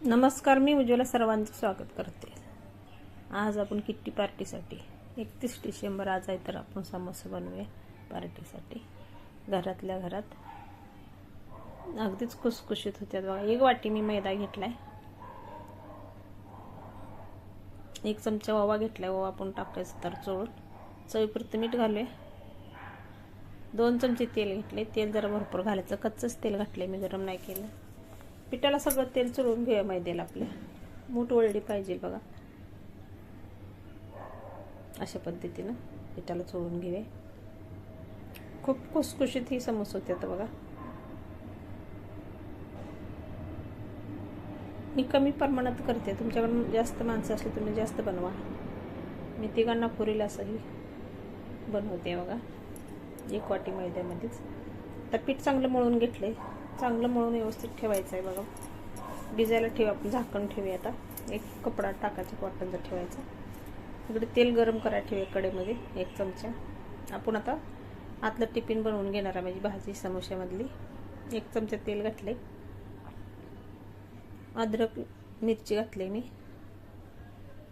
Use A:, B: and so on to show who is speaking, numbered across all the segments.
A: नमस्कार, मी उज्ज्वला सर्वांचं स्वागत करते। आज आपण किट्टी पार्टीसाठी 31 डिसेंबर आज आहे, तर आपण समोसे बनवूया पार्टीसाठी। घरातल्या घरात अगदीच खुसखुशीत होत्यात बघा। एक वाटी मी मैदा घेतलाय, 1 चमचा ओवा घेतलाय। ओवा आपण टाकायचं तर चोळून, चवीपुरतं मीठ घालूया। 2 चमचे तेल घेतले। तेल जरा भरपूर घालायचं, कच्चंच तेल घातलंय मी, गरम नाही केलं। पिठाला सगळं तेल चोळून घेऊया मैद्याला। आपल्या मूठ वळली पाहिजे बघा, अशा पद्धतीनं पिठाला चोळून घेऊया। खूप खुसखुशीत ही समोसे होते आता बघा। मी कमी प्रमाणात करते, तुमच्याकडून जास्त माणसं असली तुम्ही जास्त बनवा। मी तिघांना पुरेल असंही बनवते बघा, 1 वाटी मैद्यामध्येच। तर पीठ चांगलं मळून घेतले, चांगलं मळून व्यवस्थित ठेवायचं आहे बघा। भिजायला ठेवा, आपण झाकण ठेवूया। आता एक कपडा टाकायचा, कॉटनचा ठेवायचा। इकडे तेल गरम करायला ठेवूया कढईमध्ये 1 चमचा। आपण आता आतलं टिफिन बनवून घेणार आहे, माझी भाजी समोश्यामधली। 1 चमचा तेल घातले, अद्रक मिरची घातली मी,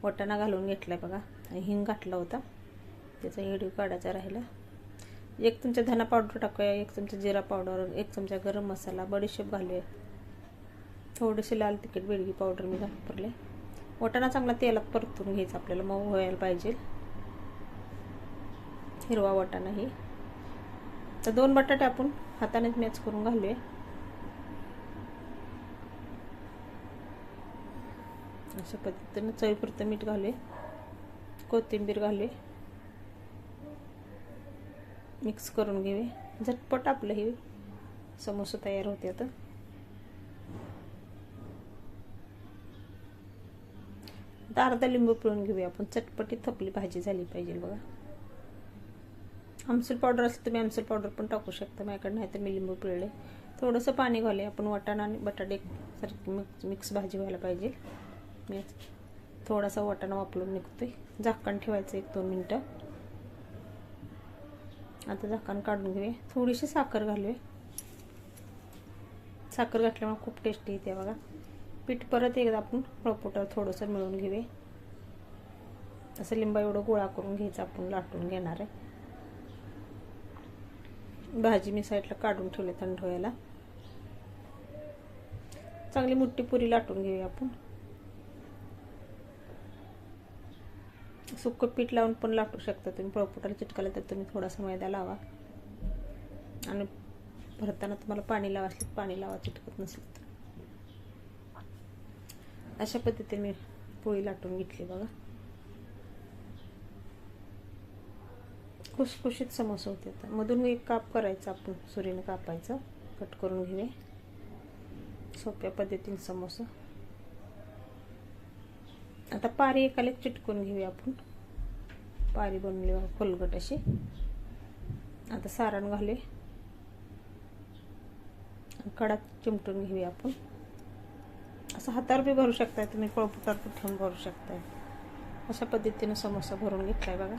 A: वाटाणा घालून घेतलाय बघा, आणि हिंग घातला होता, त्याचा व्हिडिओ काढायचा राहिला। 1 चमचा धना पावडर टाकूया, 1 चमचा जिरा पावडर, 1 चमचा गरम मसाला, बडीशेप घालूया, थोडेसे लाल तिखट बेडगी पावडर मी वापरले। वाटाणा चांगला तेलात परतून घ्यायचा, आपल्याला मऊ व्हायला पाहिजे हिरवा वाटाणा ही। तर 2 बटाटे आपण हातानेच मॅच करून घालूया। अशा पद्धतीने चवीपुरतं मीठ घालूया, कोथिंबीर घालूया, मिक्स करून घेऊया। झटपट आपलं हे समोसे तयार होते। आता अर्धा लिंबू पिळून घेऊया आपण, चटपटीत थपली भाजी झाली पाहिजे बघा। आमसूल पावडर असेल तुम्ही आमसूल पावडर पण टाकू शकता, माझ्याकडे नाही तर मी लिंबू पिळले। थोडंसं पाणी घालूया आपण, वाटाणा आणि बटाटे सारखी मिक्स भाजी व्हायला पाहिजे। मी थोडासा वाटाणा वापरून निघतोय, झाकण ठेवायचं 1-2 मिनटं। आता झाकण काढून घेऊया, थोडीशी साखर घालूया। साखर घातल्यामुळे खूप टेस्टी येते बघा। पीठ परत एकदा आपण पळपुटावर थोडंसं मिळून घेऊया। असं लिंबा एवढं गोळा करून घ्यायचं, आपण लाटून घेणार आहे। भाजी मी साईडला काढून ठेवले थंड व्हायला। चांगली मोठी पुरी लाटून घेऊया आपण। सुक्क पीठ लावून पण लाटू शकता तुम्ही, पळपुटाला चिटकायला तर तुम्ही थोडासा मैदा लावा, आणि भरताना तुम्हाला पाणी लावा असलं पाणी लावा, चिटकत नसेल तर। अशा पद्धतीने मी पोळी लाटून घेतली बघा। खुसखुशीत समोसे होते। आता मधून 1 काप करायचा, आपण सुरीने कापायचं, कट करून घेऊया सोप्या पद्धतीने समोसा। आता पारी एकाला चिटकून घेऊया आपण, पारी बनवली खोलगट अशी। आता सारण घालूया, कडा चिमटून घेऊया आपण। असं हातावर बी भरू शकताय तुम्ही, पळपुटावर पण ठेवून भरू शकताय। अशा पद्धतीने समोसा भरून घेतलाय बघा।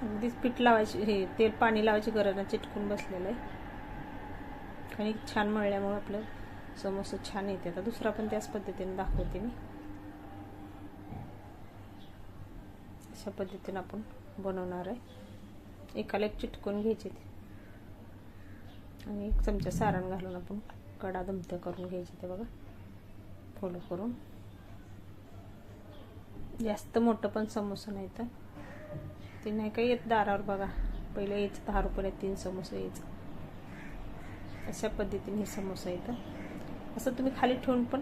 A: अगदीच पीठ लावायची, हे तेल पाणी लावायची गरज नाही, चिटकून बसलेलं आहे। आणि छान मळल्यामुळे आपलं समोसे छान येते। आता दुसरा पण त्याच पद्धतीने दाखवते मी। अशा पद्धतीने आपण बनवणार आहे। एकाला एक चिटकून घ्यायचे, आणि 1 चमचा सारण घालून आपण कडा दमत्या करून घ्यायचे ते बघा, फोल्ड करून। जास्त मोठं पण समोसा नाही तर ते नाही काही येत दारावर बघा, पहिले यायचं 10 रुपयाला 3 समोसे यायचं। अशा पद्धतीने हे समोसा येतं। असं तुम्ही खाली ठेवून पण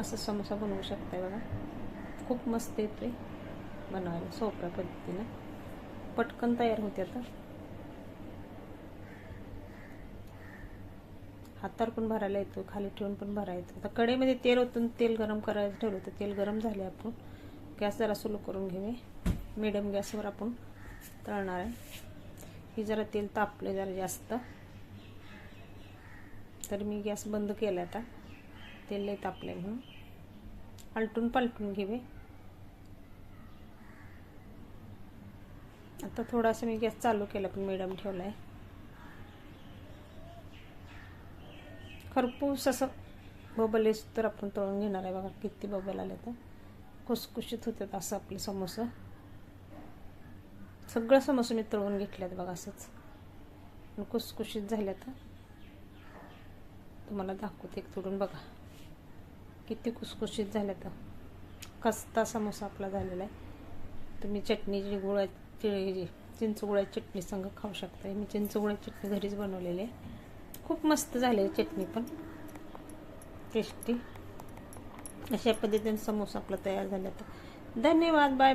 A: असं समोसा बनवू शकताय बघा, खूप मस्त येतोय बनवायला, सोप्या पद्धतीने पटकन तयार होते। आता हातावर पण भरायला येतो, खाली ठेवून पण भरायचं। आता कढईमध्ये तेल ओतून तेल गरम करायला ठेवलं होतं, तेल गरम झाले, आपण गॅस जरा सुरू करून घेऊया। मीडियम गॅसवर आपण तळणार आहे। ही जरा तेल तापले जरा जास्त, तर मी गॅस बंद केला। आता तेल लय तापले म्हणून आलटून पालटून घेऊया। आता थोडासा मी गॅस चालू केला, पण मीडियम ठेवलाय। खरपूस असं बबल तर आपण तळून घेणार आहे बघा, किती बबल आले तर खुसखुशीत होतात असं आपले समोसा. सगळं समोसे मी तळून घेतल्यात बघा असंच, खुसखुशीत झाल्या. तर तुम्हाला दाखवते एक तोडून बघा किती खुसखुशीत झाल्या. तर खस्ता समोसा आपला झालेला आहे. तुम्ही चटणी गुळाची चिंचगुळाची चटणी संग खाऊ शकता. मी चिंचगुळाची चटणी घरीच बनवलेली आहे, खूप मस्त झाली चटणी पण टेस्टी. अशा पद्धतीने समोसा आपला तयार झाला. तर धन्यवाद, बाय.